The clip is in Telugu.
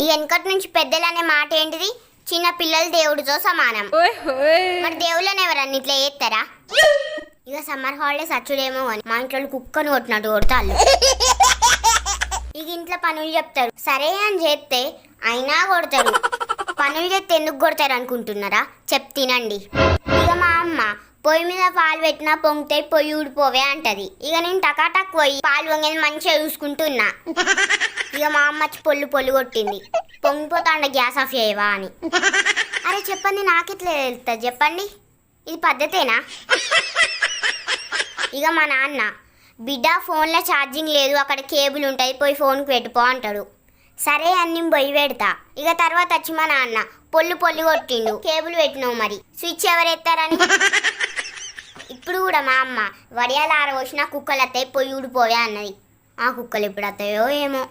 ఈ వెనకటి నుంచి పెద్దలు అనే మాట ఏంటిది? చిన్న పిల్లలు దేవుడితో సమానం. మరి దేవుళ్ళని ఎవరన్నా ఇట్లా చేస్తారా? ఇక సమ్మర్ హాలిడేస్ వచ్చుడేమో అని మా ఇంట్లో కుక్కను కొట్టినట్టు కొడతాళ్ళు. ఇక ఇంట్లో పనులు చెప్తారు, సరే అని చేస్తే అయినా కొడతారు. పనులు చేస్తే ఎందుకు కొడతారు అనుకుంటున్నారా? తినండి. ఇక మా అమ్మ పొయ్యి మీద పాలు పెట్టినా పొంగితే పొయ్యి ఊడిపోవే అంటది. ఇక నేను టకాటక్ పోయి పాలు పొంగేది మంచిగా చూసుకుంటున్నా. ఇక మా అమ్మ పొల్లు పొల్లు కొట్టింది, పొంగిపోతాండ గ్యాస్ ఆఫ్ చేయవా అని. అరే చెప్పండి, నాకెట్లా తెలుస్తుంది చెప్పండి? ఇది పద్ధతేనా? ఇక మా నాన్న, బిడ్డ ఫోన్లో ఛార్జింగ్ లేదు, అక్కడ కేబుల్ ఉంటుంది, పోయి ఫోన్కి పెట్టుకో అంటాడు. సరే అని నేను పొయ్యి పెడతా. ఇక తర్వాత వచ్చి మా నాన్న పొల్లు పొల్లు కొట్టిండు, కేబుల్ పెట్టినావు మరి స్విచ్ ఎవరు ఎత్తారని. ఇప్పుడు కూడా మా అమ్మ వడియాలు ఆరబోసిన కుక్కలు వస్తాయి పొయ్యి ఊడిపోయా అన్నది. ఆ కుక్కలు ఎప్పుడు వస్తాయో ఏమో.